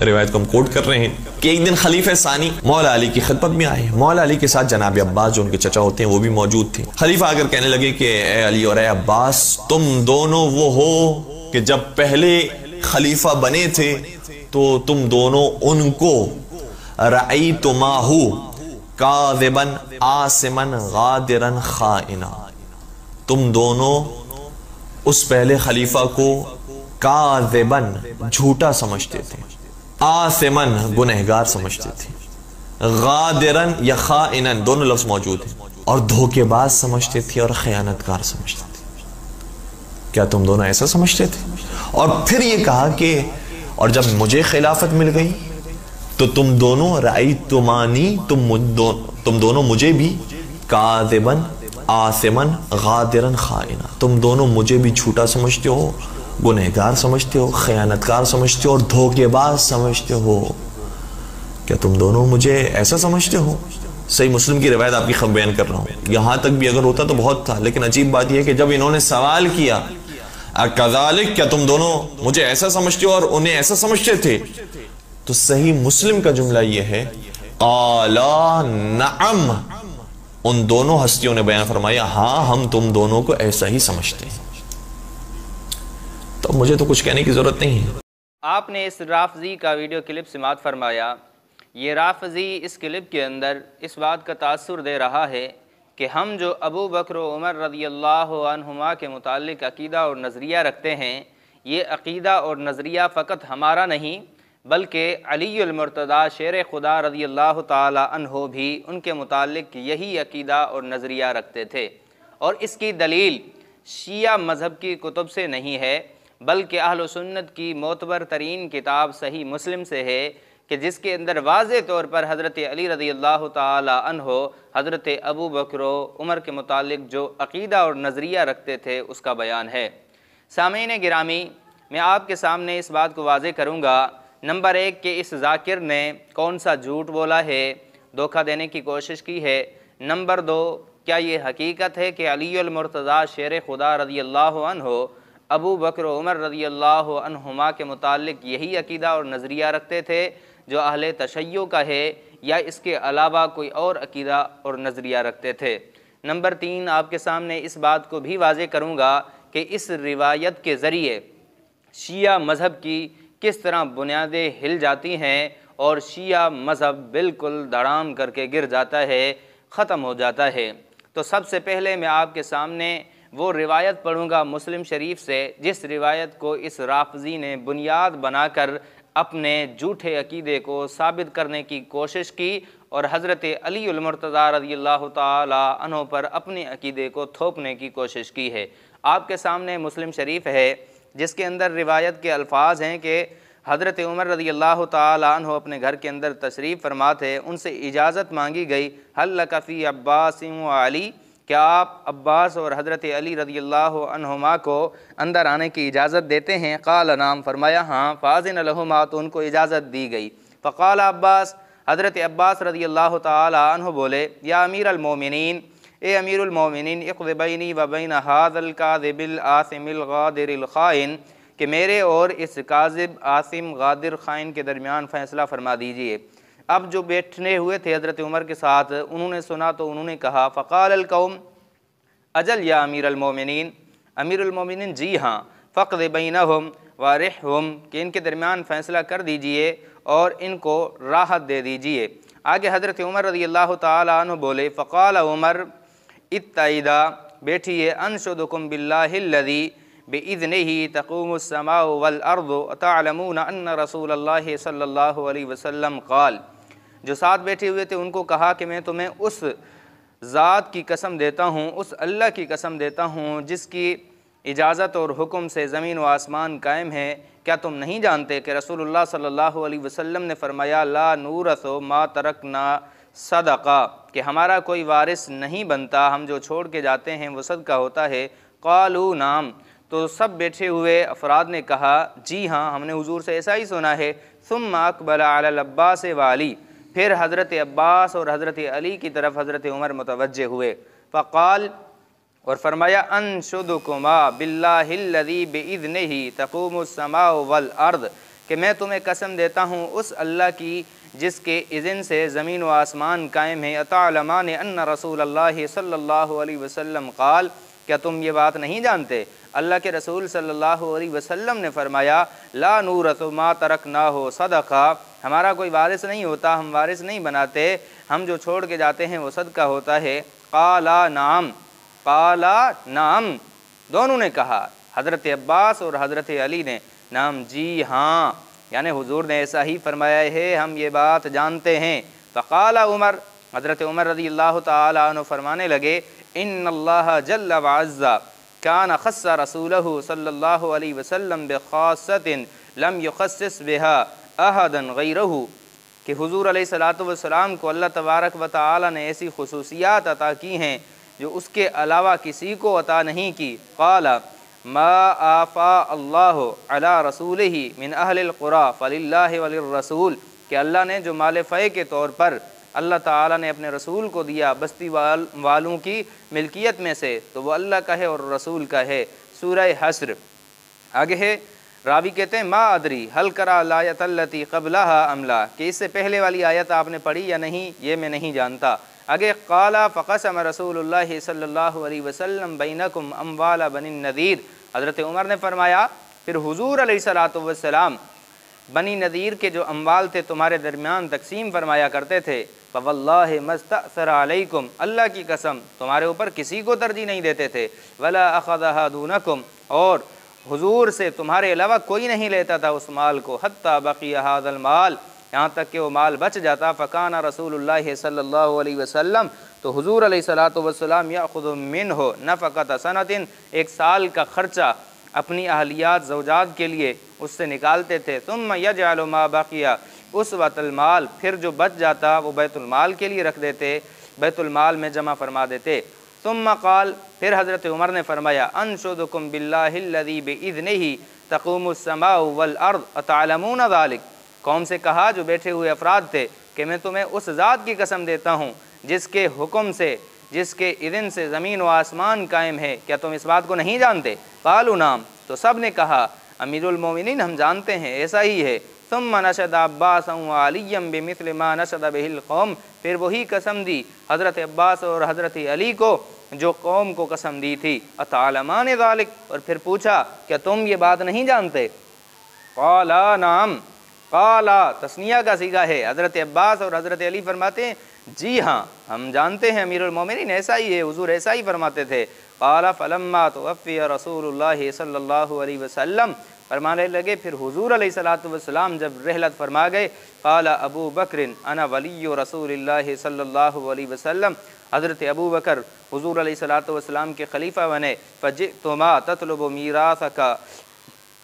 روایت کو ہم کوٹ کر رہے ہیں کہ ایک دن خلیفہ ثانی مولا علی کی خدمت میں آئے. مولا علی کے ساتھ جناب عباس جو ان کے چچا ہوتے ہیں وہ بھی موجود تھے. خلیفہ آ کر کہنے لگے کہ اے علی اور اے عباس، تم دونوں وہ ہو کہ جب پہلے خلیفہ بنے تھے تو تم دونوں ان کو رأیتماہو کاذبا آثما غادرا خائنا، تم دونوں اس پہلے خلیفہ کو کاذبن جھوٹا سمجھتے تھے، آثمن گنہگار سمجھتے تھے، غادرن یا خائنن دونوں لفظ موجود ہیں، اور دھوکے باز سمجھتے تھے اور خیانتکار سمجھتے تھے. کیا تم دونوں ایسا سمجھتے تھے؟ اور پھر یہ کہا کہ اور جب مجھے خلافت مل گئی تو تم دونوں رأیتمانی، تم دونوں مجھے بھی کاذبن آثمن غادرن خائنا، تم دونوں مجھے بھی جھوٹا سمجھتے ہو، گنہگار سمجھتے ہو، خیانتکار سمجھتے ہو اور دھوکے باز سمجھتے ہو. کیا تم دونوں مجھے ایسا سمجھتے ہو؟ صحیح مسلم کی روایت آپ کی بیان کر رہا ہوں. یہاں تک بھی اگر ہوتا تو بہت تھا، لیکن عجیب بات یہ ہے کہ جب انہوں نے سوال کیا کذالک، کیا تم دونوں مجھے ایسا سمجھتے ہو اور انہیں ایسا سمجھتے تھے، تو صحیح مسلم کا جملہ یہ ہے قالا نعم، ان دونوں ہستیوں نے بیان فرمایا ہاں ہم تم دونوں کو ایسا ہی سمجھتے ہیں. تو مجھے تو کچھ کہنے کی ضرورت نہیں ہے. آپ نے اس رافضی کا ویڈیو کلپ سماعت فرمایا. یہ رافضی اس کلپ کے اندر اس بات کا تاثر دے رہا ہے کہ ہم جو ابو بکر و عمر رضی اللہ عنہما کے متعلق عقیدہ اور نظریہ رکھتے ہیں، یہ عقیدہ اور نظریہ فقط ہمارا نہیں بلکہ علی المرتضیٰ شیر خدا رضی اللہ تعالی عنہ بھی ان کے متعلق یہی عقیدہ اور نظریہ رکھتے تھے. اور اس کی دلیل شیعہ مذہب کی کتب سے نہیں ہے بلکہ اہل سنت کی معتبر ترین کتاب صحیح مسلم سے ہے، کہ جس کے اندر واضح طور پر حضرت علی رضی اللہ تعالی عنہ حضرت ابو بکر و عمر کے متعلق جو عقیدہ اور نظریہ رکھتے تھے اس کا بیان ہے. سامعین گرامی، میں آپ کے سامنے اس بات کو واضح کروں گا. نمبر 1 کہ اس ذاکر نے کون سا جھوٹ بولا ہے، دھوکہ دینے کی کوشش کی ہے. نمبر 2، کیا یہ حقیقت ہے کہ علی المرتضیٰ شیر خدا رضی اللہ عنہ ابو بکر و عمر رضی اللہ عنہما کے متعلق یہی عقیدہ اور نظریہ رکھتے تھے جو اہل تشیع کا ہے، یا اس کے علاوہ کوئی اور عقیدہ اور نظریہ رکھتے تھے. نمبر 3، آپ کے سامنے اس بات کو بھی واضح کروں گا کہ اس روایت کے ذریعے شیعہ مذہب کی کس طرح بنیادیں ہل جاتی ہیں اور شیعہ مذہب بالکل دھڑام کر کے گر جاتا ہے، ختم ہو جاتا ہے. تو سب سے پہلے میں آپ کے سامنے وہ روایت پڑھوں گا مسلم شریف سے جس روایت کو اس رافضی نے بنیاد بنا کر اپنے جھوٹے عقیدے کو ثابت کرنے کی کوشش کی اور حضرت علی المرتضیٰ رضی اللہ تعالی عنہ پر اپنے عقیدے کو تھوپنے کی کوشش کی ہے. آپ کے سامنے مسلم شریف ہے جس کے اندر روایت کے الفاظ ہیں کہ حضرت عمر رضی اللہ تعالی عنہ اپنے گھر کے اندر تشریف فرما تھے، ان سے اجازت مانگی گئی حل لک فی عباس و علی، کیا آپ عباس اور حضرت علی رضی اللہ عنہما کو اندر آنے کی اجازت دیتے ہیں؟ قال نعم، فرمایا ہاں. فاذن لہما، تو ان کو اجازت دی گئی. فقال عباس، حضرت عباس رضی اللہ تعالی عنہ بولے یا امیر المومنین، اے امیر المومنین، اقض بینی و بین ھذا الکاذب الآثم الغادر الخائن، کہ میرے اور اس کاذب آثم غادر خائن کے درمیان فیصلہ فرما دیجئے. اب جو بیٹھنے ہوئے تھے حضرت عمر کے ساتھ انہوں نے سنا تو انہوں نے کہا فقال القوم اجل یا امیر المومنین، امیر المومنین جی ہاں، فقض بینہم وارحہم، کہ ان کے درمیان فیصلہ کر دیجئے اور ان کو راحت دے دیجئے. آگے حضرت عمر رضی اللہ تعالی عنہ بولے فقال عمر اتعیدہ، بیٹھیے، انشدکم باللہ الذی بِإِذْنِهِ تَقُومُ السَّمَاءُ وَالْأَرْضُ وَتَعْلَمُونَ أَنَّ رَسُولَ اللَّهِ صلی اللہ علیہ وسلم قال. جو ساتھ بیٹھے ہوئے تھے ان کو کہا کہ میں تمہیں اس ذات کی قسم دیتا ہوں، اس اللہ کی قسم دیتا ہوں جس کی اجازت اور حکم سے زمین و آسمان قائم ہے. کیا تم نہیں جانتے کہ رسول اللہ صلی اللہ علیہ وسلم نے فرمایا لا نورث ما ترکنا صدقہ، کہ ہمارا کوئی وارث نہیں بنتا، ہم جو چھوڑ کے جاتے ہیں وہ صدقہ ہوتا ہے. قالوا نعم، تو سب بیٹھے ہوئے افراد نے کہا جی ہاں ہم نے حضور سے ایسا ہی سنا ہے. ثم اقبل علی العباس و علی، پھر حضرت عباس اور حضرت علی کی طرف حضرت عمر متوجہ ہوئے. فقال، اور فرمایا انشدکما باللہ الذی باذنہ تقوم السماء والارض، کہ میں تمہیں قسم دیتا ہوں اس اللہ کی جس کے اذن سے زمین و آسمان قائم ہے، اتعلمان ان رسول اللہ صلی اللہ علیہ وسلم قال، کیا تم یہ بات نہیں جانتے؟ اللہ کے رسول صلی اللہ علیہ وسلم نے فرمایا، لا نورث ما ترکناہ صدقہ، ہمارا کوئی وارث نہیں ہوتا، ہم وارث نہیں بناتے، ہم جو چھوڑ کے جاتے ہیں وہ صدقہ ہوتا ہے۔ قالا نعم، قالا نعم، دونوں نے کہا، حضرت عباس اور حضرت علی نے، نعم جی ہاں، یعنی حضور نے ایسا ہی فرمایا ہے، ہم یہ بات جانتے ہیں۔ فقال عمر، حضرت عمر رضی اللہ تعالیٰ عنہ فرمانے لگے، ان اللہ جل وعز کان خص رسولہ صلی اللہ علیہ وسلم بخاصۃ لم یخصص بها احدا غیرہ، کہ حضور علیہ الصلوۃ والسلام کو اللہ تبارک و تعالی نے ایسی خصوصیات عطا کی ہیں جو اس کے علاوہ کسی کو عطا نہیں کی۔ قال ما آفا اللہ علی رسولہ من اہل القری فللہ وللرسول، کہ اللہ نے جو مال فے کے طور پر اللہ تعالیٰ نے اپنے رسول کو دیا بستی والوں کی ملکیت میں سے، تو وہ اللہ کا ہے اور رسول کا ہے۔ سورہ حشر۔ آگے ہے، راوی کہتے ہیں ما ادری حل کرا الایۃ التی قبلہا ام لا، کہ اس سے پہلے والی آیت آپ نے پڑھی یا نہیں، یہ میں نہیں جانتا۔ آگے قال فقسم رسول اللہ صلی اللہ علیہ وسلم بینکم اموال بنی النذیر، حضرت عمر نے فرمایا پھر حضور علیہ الصلوۃ والسلام بنی نذیر کے جو اموال تھے تمہارے درمیان تقسیم فرمایا کرتے تھے۔ فواللہ مستأثر علیکم، اللہ کی قسم تمہارے اوپر کسی کو ترجیح نہیں دیتے تھے، ولا اخذھا دونکم، اور حضور سے تمہارے علاوہ کوئی نہیں لیتا تھا اس مال کو، حتی بقی ھذا المال، یہاں تک کہ وہ مال بچ جاتا۔ فکان رسول اللہ صلی اللہ علیہ وسلم، تو حضور علیہ الصلوۃ والسلام یاخذ منہ نفقۃ سنۃ، ایک سال کا خرچہ اپنی اہلیات زوجات کے لیے اس سے نکالتے تھے۔ ثم یجعل ما بقی اسوۃ المال، پھر جو بچ جاتا وہ بیت المال کے لیے رکھ دیتے، بیت المال میں جمع فرما دیتے۔ ثم قال، پھر حضرت عمر نے فرمایا، انشدکم باللہ الذی باذنہ تقوم السماء والارض اتعلمون ذلک، قوم سے کہا جو بیٹھے ہوئے افراد تھے کہ میں تمہیں اس ذات کی قسم دیتا ہوں جس کے حکم سے، جس کے اذن سے زمین و آسمان قائم ہے، کیا تم اس بات کو نہیں جانتے؟ قالوا نعم، تو سب نے کہا امیر المومنین ہم جانتے ہیں، ایسا ہی ہے۔ ثم نشد عباس وعلی بمثل ما نشد به القوم، پھر وہی قسم دی حضرت عباس اور حضرت علی کو جو قوم کو قسم دی تھی۔ اتعلمان ذلک، اور پھر پوچھا کیا تم یہ بات نہیں جانتے؟ قالا نعم، قالا تثنیہ کا صیغہ ہے، حضرت عباس اور حضرت علی فرماتے ہیں جی ہاں ہم جانتے ہیں امیر المومنین، ایسا ہی ہے، حضور ایسا ہی فرماتے تھے۔ قال فلما توفی رسول اللہ صلی اللہ علیہ وسلم، فرمانے لگے پھر حضور علیہ الصلوۃ والسلام جب رحلت فرما گئے، قال ابو بکر انا ولی رسول اللہ صلی اللہ علیہ وسلم، حضرت ابو بکر حضور علیہ الصلوۃ والسلام کے خلیفہ بنے۔ فجئتما تطلب میراثک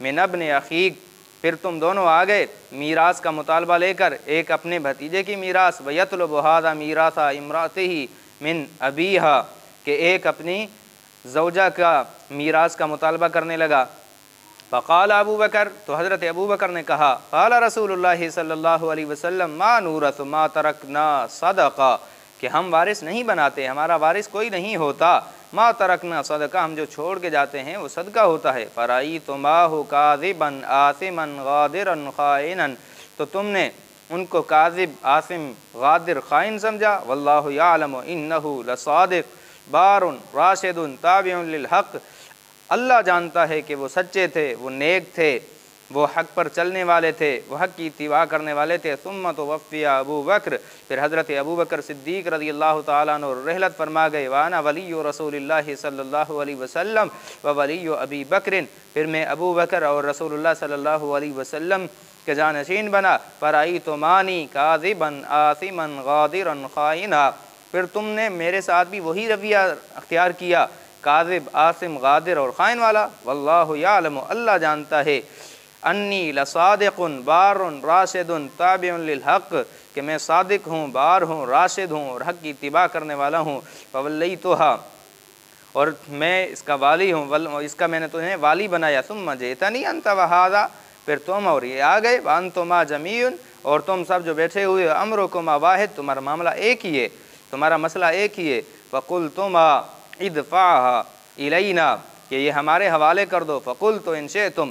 من ابن اخیک، پھر تم دونوں آ گئے میراث کا مطالبہ لے کر، ایک اپنے بھتیجے کی میراث، ویطلب ھذا میراث امرأتہ من ابیہا، کہ ایک اپنی زوجہ کا میراث کا مطالبہ کرنے لگا۔ فقال ابو بکر، تو حضرت ابو بکر نے کہا، قال رسول اللہ صلی اللہ علیہ وسلم ما نورث ما ترکنا صدقہ، کہ ہم وارث نہیں بناتے، ہمارا وارث کوئی نہیں ہوتا، ما ترکنا صدقہ، ہم جو چھوڑ کے جاتے ہیں وہ صدقہ ہوتا ہے۔ فرأیتماہ کاذبا آثما غادرا خائنا، تو تم نے ان کو کاذب، آثم، غادر، خائن سمجھا۔ واللہ یعلم انہ لصادق بار راشد تابع للحق، اللہ جانتا ہے کہ وہ سچے تھے، وہ نیک تھے، وہ حق پر چلنے والے تھے، وہ حق کی اتباع کرنے والے تھے۔ ثم توفی ابو بکر، پھر حضرت ابو بکر صدیق رضی اللہ تعالیٰ عنہ رحلت فرما گئے۔ وانا ولی رسول اللہ صلی اللہ علیہ وسلم و ولی ابی بکر، پھر میں ابو بکر اور رسول اللہ صلی اللہ علیہ وسلم کے جانشین بنا۔ فرأیتمانی کاذبا آثما غادرا خائنا، پھر تم نے میرے ساتھ بھی وہی رویہ اختیار کیا، کاذب، آثم، غادر اور خائن والا۔ واللہ یعلم، اللہ جانتا ہے، انی لصادق بار راشد تابع للحق، کہ میں صادق ہوں، بار ہوں، راشد ہوں اور حق کی اتباع کرنے والا ہوں۔ فولیتھا، اور میں اس کا والی ہوں، اس کا میں نے تمہیں والی بنایا۔ ثم جئتنی انت وھذا، پھر تم اور یہ آ گئے، وانتما جمیع، اور تم سب جو بیٹھے ہوئے، امرکما واحد، تمہارا معاملہ ایک ہی ہے، تمہارا مسئلہ ایک ہی ہے۔ فقلتما ادفعها الینا، کہ یہ ہمارے حوالے کر دو۔ فقلت ان شئتم،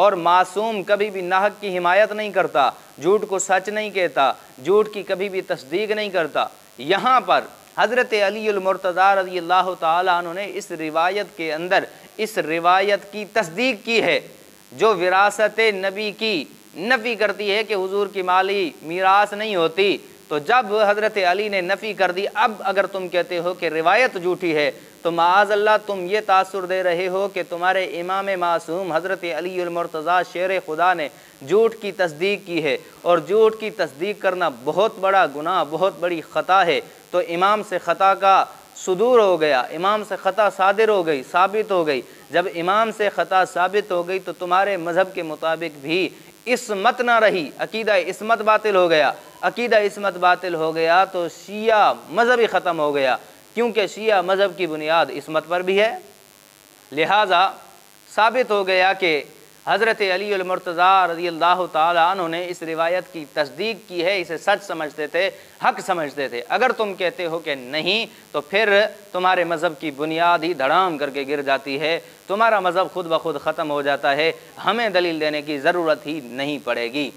اور معصوم کبھی بھی ناحق کی حمایت نہیں کرتا، جھوٹ کو سچ نہیں کہتا، جھوٹ کی کبھی بھی تصدیق نہیں کرتا۔ یہاں پر حضرت علی المرتضیٰ رضی اللہ تعالیٰ عنہ نے اس روایت کے اندر اس روایت کی تصدیق کی ہے جو وراثت نبی کی نفی کرتی ہے کہ حضور کی مالی میراث نہیں ہوتی۔ تو جب حضرت علی نے نفی کر دی، اب اگر تم کہتے ہو کہ روایت جھوٹی ہے تو معاذ اللہ تم یہ تاثر دے رہے ہو کہ تمہارے امام معصوم حضرت علی المرتضیٰ شیر خدا نے جھوٹ کی تصدیق کی ہے، اور جھوٹ کی تصدیق کرنا بہت بڑا گناہ، بہت بڑی خطا ہے۔ تو امام سے خطا کا صدور ہو گیا، امام سے خطا صادر ہو گئی، ثابت ہو گئی۔ جب امام سے خطا ثابت ہو گئی تو تمہارے مذہب کے مطابق بھی عصمت نہ رہی، عقیدہ عصمت باطل ہو گیا۔ عقیدہ عصمت باطل ہو گیا تو شیعہ مذہب ہی ختم ہو گیا، کیونکہ شیعہ مذہب کی بنیاد عصمت پر بھی ہے۔ لہٰذا ثابت ہو گیا کہ حضرت علی المرتضیٰ رضی اللہ تعالیٰ عنہ نے اس روایت کی تصدیق کی ہے، اسے سچ سمجھتے تھے، حق سمجھتے تھے۔ اگر تم کہتے ہو کہ نہیں تو پھر تمہارے مذہب کی بنیاد ہی دھڑام کر کے گر جاتی ہے، تمہارا مذہب خود بخود ختم ہو جاتا ہے، ہمیں دلیل دینے کی ضرورت ہی نہیں پڑے گی۔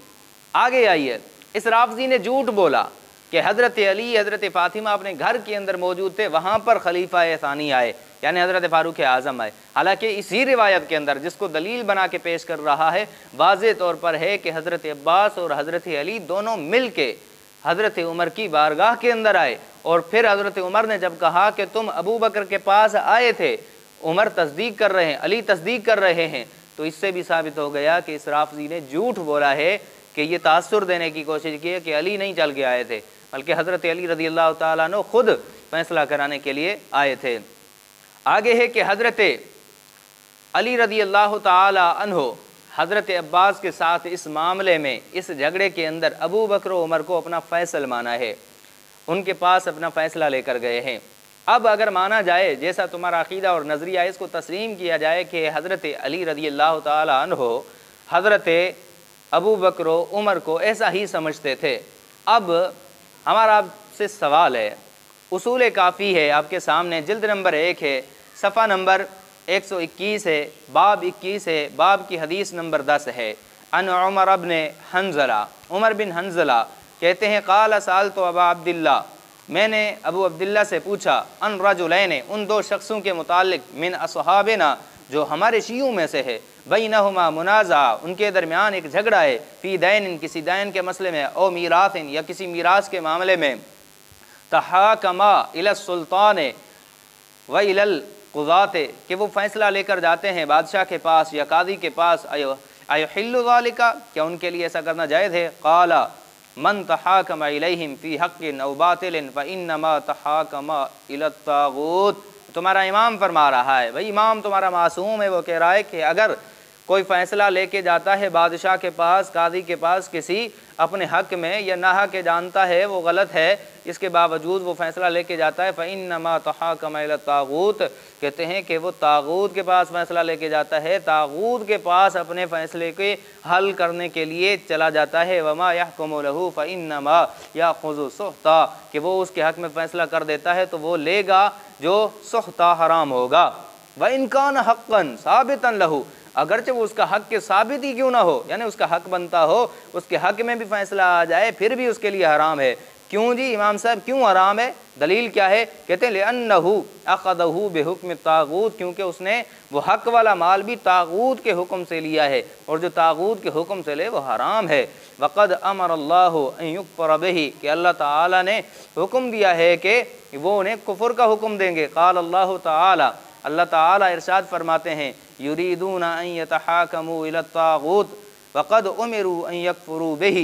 آگے آئیے، اس رافضی نے جھوٹ بولا کہ حضرت علی حضرت فاطمہ اپنے گھر کے اندر موجود تھے، وہاں پر خلیفہ ثانی آئے یعنی حضرت فاروق اعظم آئے۔ حالانکہ اسی روایت کے اندر جس کو دلیل بنا کے پیش کر رہا ہے واضح طور پر ہے کہ حضرت عباس اور حضرت علی دونوں مل کے حضرت عمر کی بارگاہ کے اندر آئے، اور پھر حضرت عمر نے جب کہا کہ تم ابو بکر کے پاس آئے تھے، عمر تصدیق کر رہے ہیں، علی تصدیق کر رہے ہیں، تو اس سے بھی ثابت ہو گیا کہ اس رافضی نے جھوٹ بولا ہے کہ یہ تاثر دینے کی کوشش کی ہے کہ علی نہیں چل کے آئے تھے، بلکہ حضرت علی رضی اللہ تعالیٰ عنہ خود فیصلہ کرانے کے لیے آئے تھے۔ آگے ہے کہ حضرت علی رضی اللہ تعالیٰ عنہ حضرت عباس کے ساتھ اس معاملے میں، اس جھگڑے کے اندر ابو بکر و عمر کو اپنا فیصل مانا ہے، ان کے پاس اپنا فیصلہ لے کر گئے ہیں۔ اب اگر مانا جائے جیسا تمہارا عقیدہ اور نظریہ اس کو تسلیم کیا جائے کہ حضرت علی رضی اللہ تعالیٰ عنہ حضرت ابو بکر و عمر کو ایسا ہی سمجھتے تھے، اب ہمارا آپ سے سوال ہے، اصول کافی ہے آپ کے سامنے، جلد نمبر 1 ہے، صفحہ نمبر 121 ہے، باب 21 ہے، باب کی حدیث نمبر 10 ہے۔ ان عمر بن حنظلہ، عمر بن حنظلہ کہتے ہیں قال سألت ابا عبداللہ، میں نے ابو عبداللہ سے پوچھا، ان رجلین، ان دو شخصوں کے متعلق، من اصحابنا، جو ہمارے شیعوں میں سے ہے، بینہما منازع، ان کے درمیان ایک جھگڑا ہے، فی دین، کسی دین کے مسئلے میں، او میراث، یا کسی میراث کے معاملے میں، تحاکما الی السلطان و الی القضاۃ، کہ وہ فیصلہ لے کر جاتے ہیں بادشاہ کے پاس یا قاضی کے پاس، ایحل ذالک، کیا ان کے لیے ایسا کرنا جائز ہے؟ قال من تحاکم الیہم فی حق او باطل فانما تحاکم الی الطاغوت، تمہارا امام فرما رہا ہے، بھائی امام تمہارا معصوم ہے، وہ کہہ رہا ہے کہ اگر کوئی فیصلہ لے کے جاتا ہے بادشاہ کے پاس، قاضی کے پاس، کسی اپنے حق میں یا ناحق کے جانتا ہے وہ غلط ہے، اس کے باوجود وہ فیصلہ لے کے جاتا ہے، فإنما تحاکم الی الطاغوت، کہتے ہیں کہ وہ طاغوت کے پاس فیصلہ لے کے جاتا ہے، طاغوت کے پاس اپنے فیصلے کے حل کرنے کے لیے چلا جاتا ہے، وما یحکم لہ فإنما یأخذ سحتا، کہ وہ اس کے حق میں فیصلہ کر دیتا ہے تو وہ لے گا جو سحتا حرام ہوگا، وإن کان حقا ثابتا لہ، اگرچہ وہ اس کا حق کے ثابت ہی کیوں نہ ہو، یعنی اس کا حق بنتا ہو، اس کے حق میں بھی فیصلہ آ جائے پھر بھی اس کے لیے حرام ہے۔ کیوں جی امام صاحب کیوں حرام ہے؟ دلیل کیا ہے؟ کہتے ہیں لأنہ اخذہ بحکم الطاغوت، کیونکہ اس نے وہ حق والا مال بھی طاغوت کے حکم سے لیا ہے، اور جو طاغوت کے حکم سے لے وہ حرام ہے۔ وقد امر اللہ ان یکفر بہ، کہ اللہ تعالی نے حکم دیا ہے کہ وہ انہیں کفر کا حکم دیں گے۔ قال اللہ تعالی، اللہ تعالی ارشاد فرماتے ہیں، یریدون ان یتحاکموا الی الطاغوت وقد امروا ان یکفروا بہ،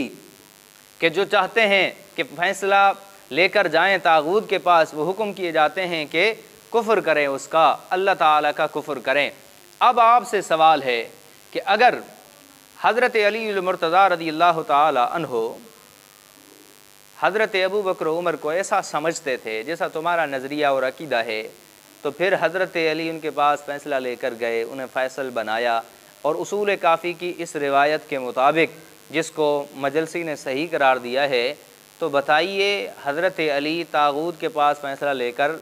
کہ جو چاہتے ہیں کہ فیصلہ لے کر جائیں طاغوت کے پاس، وہ حکم کیے جاتے ہیں کہ کفر کریں اس کا، اللہ تعالیٰ کا کفر کریں۔ اب آپ سے سوال ہے کہ اگر حضرت علی المرتضیٰ رضی اللہ تعالی عنہ حضرت ابو بکر و عمر کو ایسا سمجھتے تھے جیسا تمہارا نظریہ اور عقیدہ ہے، تو پھر حضرت علی ان کے پاس فیصلہ لے کر گئے، انہیں فیصل بنایا، اور اصول کافی کی اس روایت کے مطابق جس کو مجلسی نے صحیح قرار دیا ہے، تو بتائیے حضرت علی طاغوت کے پاس فیصلہ لے کر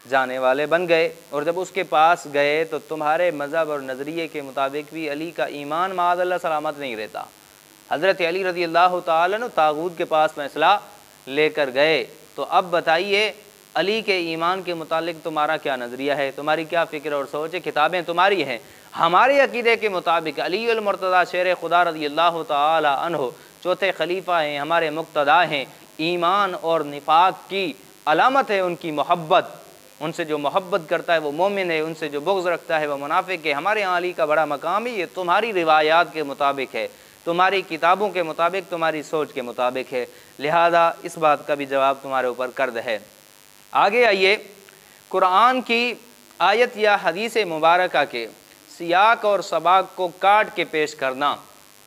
جانے والے بن گئے، اور جب اس کے پاس گئے تو تمہارے مذہب اور نظریے کے مطابق بھی علی کا ایمان معاذ اللہ سلامت نہیں رہتا۔ حضرت علی رضی اللہ تعالیٰ عنہ طاغوت کے پاس فیصلہ لے کر گئے، تو اب بتائیے علی کے ایمان کے متعلق تمہارا کیا نظریہ ہے، تمہاری کیا فکر اور سوچ ہے؟ کتابیں تمہاری ہیں، ہمارے عقیدے کے مطابق علی المرتضیٰ شیر خدا رضی اللہ تعالی عنہ چوتھے خلیفہ ہیں، ہمارے مقتدیٰ ہیں۔ ایمان اور نفاق کی علامت ہے ان کی محبت، ان سے جو محبت کرتا ہے وہ مومن ہے، ان سے جو بغض رکھتا ہے وہ منافق ہے۔ ہمارے یہاں علی کا بڑا مقام ہے، یہ تمہاری روایات کے مطابق ہے، تمہاری کتابوں کے مطابق، تمہاری سوچ کے مطابق ہے، لہذا اس بات کا بھی جواب تمہارے اوپر کرد ہے۔ آگے آئیے، قرآن کی آیت یا حدیث مبارکہ کے سیاق اور سباق کو کاٹ کے پیش کرنا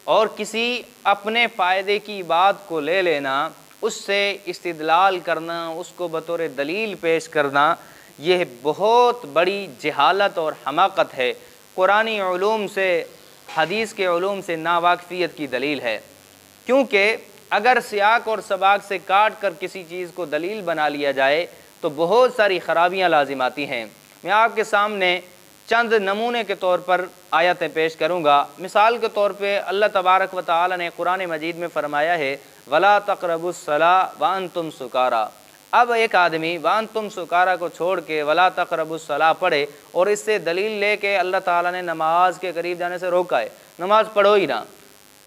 اور کسی اپنے فائدے کی بات کو لے لینا، اس سے استدلال کرنا، اس کو بطور دلیل پیش کرنا، یہ بہت بڑی جہالت اور حماقت ہے، قرآنی علوم سے، حدیث کے علوم سے ناواقفیت کی دلیل ہے۔ کیونکہ اگر سیاق اور سباق سے کاٹ کر کسی چیز کو دلیل بنا لیا جائے تو بہت ساری خرابیاں لازم آتی ہیں۔ میں آپ کے سامنے چند نمونے کے طور پر آیتیں پیش کروں گا۔ مثال کے طور پہ اللہ تبارک و تعالی نے قرآن مجید میں فرمایا ہے وَلَا تَقْرَبُوا الصَّلَاةَ وَأَنْتُمْ سُكَارَىٰ۔ اب ایک آدمی وَأَنْتُمْ سُكَارَىٰ کو چھوڑ کے وَلَا تَقْرَبُوا الصَّلَاةَ پڑھے اور اس سے دلیل لے کے اللہ تعالیٰ نے نماز کے قریب جانے سے روکا ہے، نماز پڑھو ہی نہ،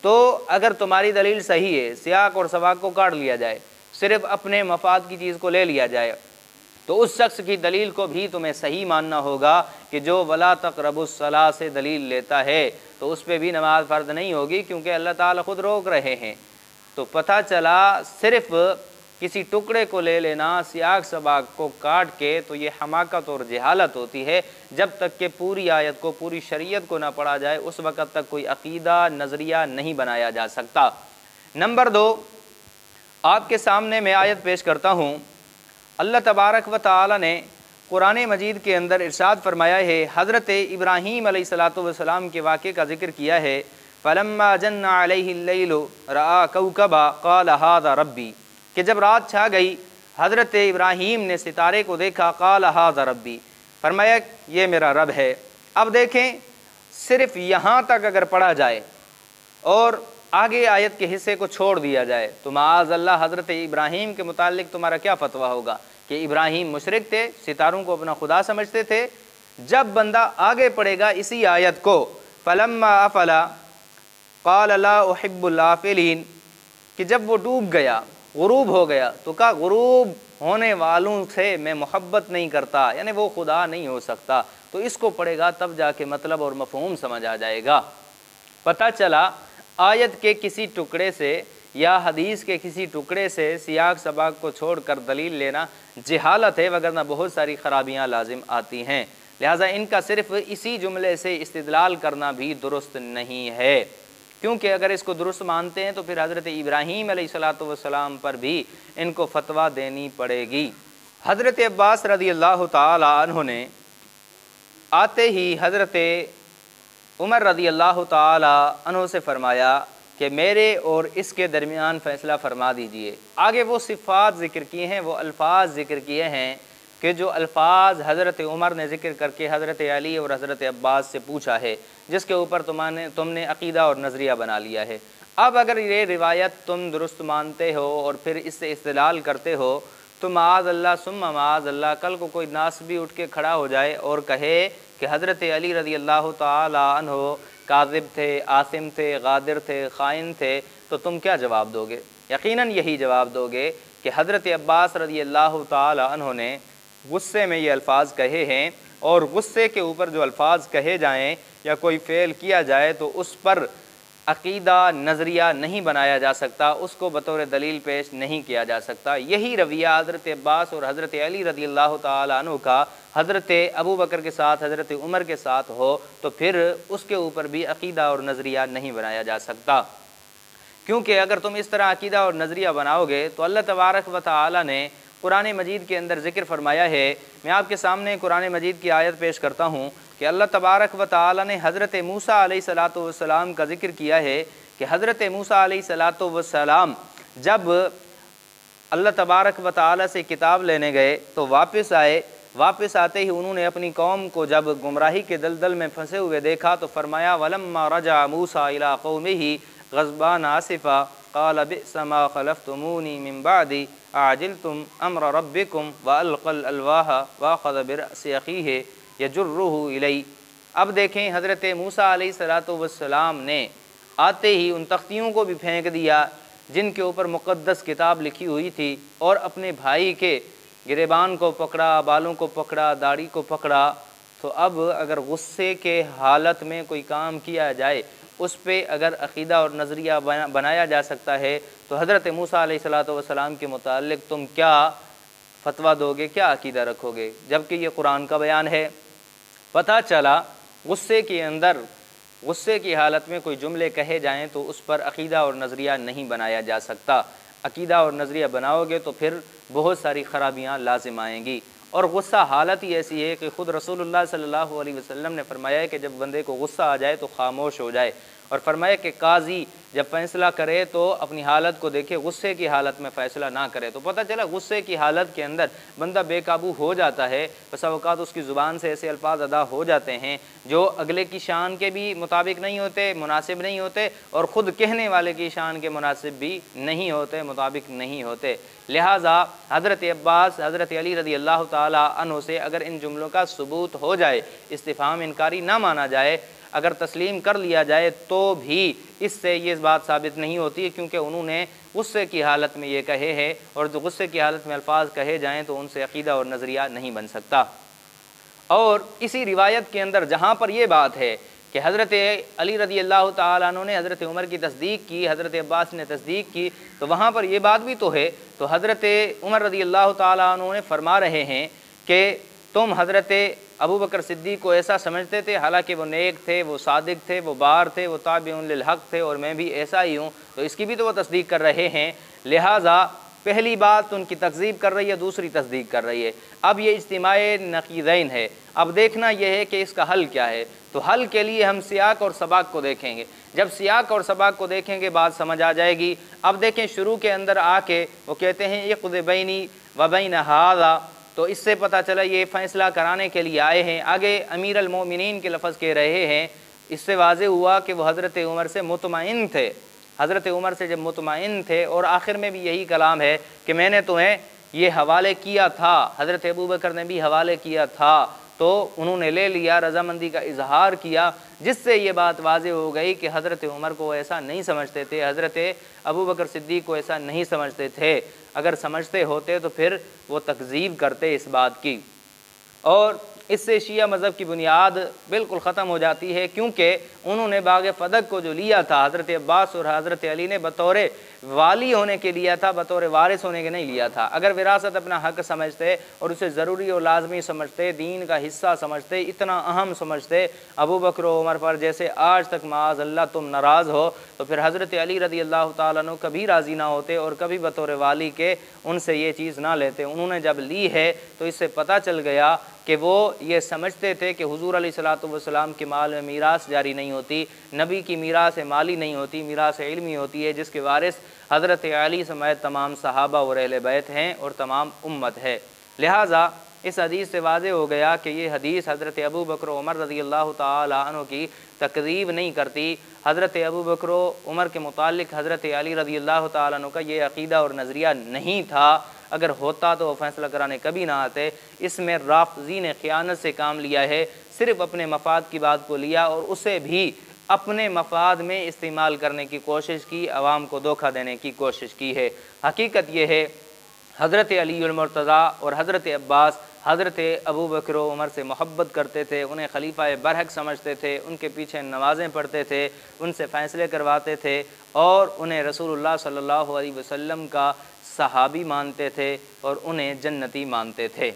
تو اگر تمہاری دلیل صحیح ہے، سیاق اور سباق کو کاٹ لیا جائے، صرف اپنے مفاد کی چیز کو لے لیا جائے، تو اس شخص کی دلیل کو بھی تمہیں صحیح ماننا ہوگا کہ جو وَلَا تَقْرَبُوا الصَّلَاةَ سے دلیل لیتا ہے تو اس پہ بھی نماز فرض نہیں ہوگی، کیونکہ اللہ تعالیٰ خود روک رہے ہیں۔ تو پتہ چلا صرف کسی ٹکڑے کو لے لینا، سیاق سباق کو کاٹ کے، تو یہ حماقت اور جہالت ہوتی ہے۔ جب تک کہ پوری آیت کو، پوری شریعت کو نہ پڑھا جائے اس وقت تک کوئی عقیدہ نظریہ نہیں بنایا جا سکتا۔ نمبر 2، آپ کے سامنے میں آیت پیش کرتا ہوں۔ اللہ تبارک و تعالی نے قرآن مجید کے اندر ارشاد فرمایا ہے، حضرت ابراہیم علیہ السلام کے واقعے کا ذکر کیا ہے، فَلَمَّا جَنَّ عَلَيْهِ اللَّيْلُ رَأَىٰ كَوْكَبًا قَالَ هَٰذَا رَبِّي، کہ جب رات چھا گئی حضرت ابراہیم نے ستارے کو دیکھا، قَالَ هَٰذَا رَبِّي، فرمایا یہ میرا رب ہے۔ اب دیکھیں، صرف یہاں تک اگر پڑھا جائے اور آگے آیت کے حصے کو چھوڑ دیا جائے تو معاذ اللہ حضرت ابراہیم کے متعلق تمہارا کیا فتویٰ ہوگا کہ ابراہیم مشرک تھے، ستاروں کو اپنا خدا سمجھتے تھے۔ جب بندہ آگے پڑھے گا اسی آیت کو، فَلَمَّا أَفَلَ قَالَ لَا أُحِبُّ الْآفِلِينَ، کہ جب وہ ڈوب گیا، غروب ہو گیا، تو کہا غروب ہونے والوں سے میں محبت نہیں کرتا، یعنی وہ خدا نہیں ہو سکتا۔ تو اس کو پڑھے گا تب جا کے مطلب اور مفہوم سمجھ آ جائے گا۔ پتہ چلا آیت کے کسی ٹکڑے سے یا حدیث کے کسی ٹکڑے سے سیاق سباق کو چھوڑ کر دلیل لینا جہالت ہے، وگرنہ بہت ساری خرابیاں لازم آتی ہیں، لہٰذا ان کا صرف اسی جملے سے استدلال کرنا بھی درست نہیں ہے، کیونکہ اگر اس کو درست مانتے ہیں تو پھر حضرت ابراہیم علیہ السلام پر بھی ان کو فتویٰ دینی پڑے گی۔ حضرت عباس رضی اللہ تعالی عنہ نے آتے ہی حضرت عمر رضی اللہ تعالی عنہ سے فرمایا کہ میرے اور اس کے درمیان فیصلہ فرما دیجئے۔ آگے وہ صفات ذکر کیے ہیں، وہ الفاظ ذکر کیے ہیں کہ جو الفاظ حضرت عمر نے ذکر کر کے حضرت علی اور حضرت عباس سے پوچھا ہے، جس کے اوپر تم نے عقیدہ اور نظریہ بنا لیا ہے۔ اب اگر یہ روایت تم درست مانتے ہو اور پھر اس سے استدلال کرتے ہو تو معاذ اللہ ثم معاذ اللہ کل کو کوئی ناسبی اٹھ کے کھڑا ہو جائے اور کہے کہ حضرت علی رضی اللہ تعالی عنہ کاذب تھے، آثم تھے، غادر تھے، خائن تھے، تو تم کیا جواب دو گے؟ یقیناً یہی جواب دو گے کہ حضرت عباس رضی اللہ تعالی عنہ نے غصے میں یہ الفاظ کہے ہیں، اور غصے کے اوپر جو الفاظ کہے جائیں یا کوئی فعل کیا جائے تو اس پر عقیدہ نظریہ نہیں بنایا جا سکتا، اس کو بطور دلیل پیش نہیں کیا جا سکتا۔ یہی رویہ حضرت عباس اور حضرت علی رضی اللہ تعالی عنہ کا حضرت ابو بکر کے ساتھ، حضرت عمر کے ساتھ ہو تو پھر اس کے اوپر بھی عقیدہ اور نظریہ نہیں بنایا جا سکتا، کیونکہ اگر تم اس طرح عقیدہ اور نظریہ بناؤ گے تو اللہ تبارک و تعالی نے قرآن مجید کے اندر ذکر فرمایا ہے۔ میں آپ کے سامنے قرآن مجید کی آیت پیش کرتا ہوں کہ اللہ تبارک و تعالی نے حضرت موسیٰ علیہ السلام کا ذکر کیا ہے کہ حضرت موسیٰ علیہ السلام جب اللہ تبارک و تعالی سے کتاب لینے گئے تو واپس آئے واپس آتے ہی انہوں نے اپنی قوم کو جب گمراہی کے دلدل میں پھنسے ہوئے دیکھا تو فرمایا وَلَمَّا رَجَعَ مُوسَىٰ إِلَىٰ قَوْمِهِ غَضْبَانَ آسِفًا قَالَ بِئْسَ مَا خَلَفْتُمُونِي مِن بَعْدِي أَعَجِلْتُمْ أَمْرَ رَبِّكُمْ وَأَلْقَى الْأَلْوَاحَ وَأَخَذَ بِرَأْسِ أَخِيهِ يَجُرُّهُ إِلَيْهِ۔ اب دیکھیں حضرت موسیٰ علیہ السلام نے آتے ہی ان تختیوں کو بھی پھینک دیا جن کے اوپر مقدس کتاب لکھی ہوئی تھی، اور اپنے بھائی کے گریبان کو پکڑا، بالوں کو پکڑا، داڑھی کو پکڑا۔ تو اب اگر غصے کے حالت میں کوئی کام کیا جائے اس پہ اگر عقیدہ اور نظریہ بنایا جا سکتا ہے تو حضرت موسیٰ علیہ السلام کے متعلق تم کیا فتویٰ دو گے، کیا عقیدہ رکھو گے، جبکہ یہ قرآن کا بیان ہے۔ پتہ چلا غصے کے اندر، غصے کی حالت میں کوئی جملے کہے جائیں تو اس پر عقیدہ اور نظریہ نہیں بنایا جا سکتا۔ عقیدہ اور نظریہ بناؤ گے تو پھر بہت ساری خرابیاں لازم آئیں گی۔ اور غصہ حالت ہی ایسی ہے کہ خود رسول اللہ صلی اللہ علیہ وسلم نے فرمایا ہے کہ جب بندے کو غصہ آ جائے تو خاموش ہو جائے، اور فرمایا کہ قاضی جب فیصلہ کرے تو اپنی حالت کو دیکھے، غصے کی حالت میں فیصلہ نہ کرے۔ تو پتہ چلا غصے کی حالت کے اندر بندہ بے قابو ہو جاتا ہے، بسا اوقات اس کی زبان سے ایسے الفاظ ادا ہو جاتے ہیں جو اگلے کی شان کے بھی مطابق نہیں ہوتے، مناسب نہیں ہوتے، اور خود کہنے والے کی شان کے مناسب بھی نہیں ہوتے، مطابق نہیں ہوتے۔ لہٰذا حضرت عباس، حضرت علی رضی اللہ تعالیٰ عنہ سے اگر ان جملوں کا ثبوت ہو جائے، استفہام انکاری نہ مانا جائے، اگر تسلیم کر لیا جائے تو بھی اس سے یہ بات ثابت نہیں ہوتی، کیونکہ انہوں نے غصے کی حالت میں یہ کہے ہیں، اور جو غصے کی حالت میں الفاظ کہے جائیں تو ان سے عقیدہ اور نظریہ نہیں بن سکتا۔ اور اسی روایت کے اندر جہاں پر یہ بات ہے کہ حضرت علی رضی اللہ تعالیٰ عنہ نے حضرت عمر کی تصدیق کی، حضرت عباس نے تصدیق کی، تو وہاں پر یہ بات بھی تو ہے۔ تو حضرت عمر رضی اللہ تعالیٰ عنہ نے فرما رہے ہیں کہ تم حضرت ابو بکر صدیق کو ایسا سمجھتے تھے، حالانکہ وہ نیک تھے، وہ صادق تھے، وہ بار تھے، وہ تابع للحق تھے، اور میں بھی ایسا ہی ہوں۔ تو اس کی بھی تو وہ تصدیق کر رہے ہیں۔ لہٰذا پہلی بات ان کی تکذیب کر رہی ہے، دوسری تصدیق کر رہی ہے۔ اب یہ اجتماع نقیضین ہے۔ اب دیکھنا یہ ہے کہ اس کا حل کیا ہے۔ تو حل کے لیے ہم سیاق اور سباق کو دیکھیں گے۔ جب سیاق اور سباق کو دیکھیں گے بات سمجھ آ جائے گی۔ اب دیکھیں شروع کے اندر آ کے وہ کہتے ہیں اقض بینی و بین ھذا، تو اس سے پتہ چلا یہ فیصلہ کرانے کے لیے آئے ہیں۔ آگے امیر المومنین کے لفظ کہہ رہے ہیں، اس سے واضح ہوا کہ وہ حضرت عمر سے مطمئن تھے۔ حضرت عمر سے جب مطمئن تھے، اور آخر میں بھی یہی کلام ہے کہ میں نے تمہیں یہ حوالے کیا تھا، حضرت ابو بکر نے بھی حوالے کیا تھا، تو انہوں نے لے لیا، رضامندی کا اظہار کیا، جس سے یہ بات واضح ہو گئی کہ حضرت عمر کو ایسا نہیں سمجھتے تھے، حضرت ابو بکر صدیق کو ایسا نہیں سمجھتے تھے۔ اگر سمجھتے ہوتے تو پھر وہ تکذیب کرتے اس بات کی، اور اس سے شیعہ مذہب کی بنیاد بالکل ختم ہو جاتی ہے، کیونکہ انہوں نے باغ فدق کو جو لیا تھا حضرت عباس اور حضرت علی نے بطور والی ہونے کے لیا تھا، بطور وارث ہونے کے نہیں لیا تھا۔ اگر وراثت اپنا حق سمجھتے اور اسے ضروری اور لازمی سمجھتے، دین کا حصہ سمجھتے، اتنا اہم سمجھتے ابو بکر و عمر پر جیسے آج تک معاذ اللہ تم ناراض ہو، تو پھر حضرت علی رضی اللہ تعالیٰ عنہ کبھی راضی نہ ہوتے اور کبھی بطور والی کے ان سے یہ چیز نہ لیتے۔ انہوں نے جب لی ہے تو اس سے پتہ چل گیا کہ وہ یہ سمجھتے تھے کہ حضور علیہ السلام کے مال میں میراث جاری نہیں ہوتی، نبی کی میراث مالی نہیں ہوتی، میراث علمی ہوتی ہے، جس کے وارث حضرت علی سمیت تمام صحابہ اور اہل بیت ہیں اور تمام امت ہے۔ لہٰذا اس حدیث سے واضح ہو گیا کہ یہ حدیث حضرت ابو بکر و عمر رضی اللہ تعالیٰ عنہ کی تکذیب نہیں کرتی۔ حضرت ابو بکر و عمر کے متعلق حضرت علی رضی اللہ تعالیٰ عنہ کا یہ عقیدہ اور نظریہ نہیں تھا، اگر ہوتا تو وہ فیصلہ کرانے کبھی نہ آتے۔ اس میں رافضی نے خیانت سے کام لیا ہے، صرف اپنے مفاد کی بات کو لیا اور اسے بھی اپنے مفاد میں استعمال کرنے کی کوشش کی، عوام کو دھوکہ دینے کی کوشش کی ہے۔ حقیقت یہ ہے حضرت علی المرتضیٰ اور حضرت عباس حضرت ابو بکر و عمر سے محبت کرتے تھے، انہیں خلیفہ برحق سمجھتے تھے، ان کے پیچھے نمازیں پڑھتے تھے، ان سے فیصلے کرواتے تھے، اور انہیں رسول اللہ صلی اللہ علیہ وسلم کا صحابی مانتے تھے اور انہیں جنتی مانتے تھے۔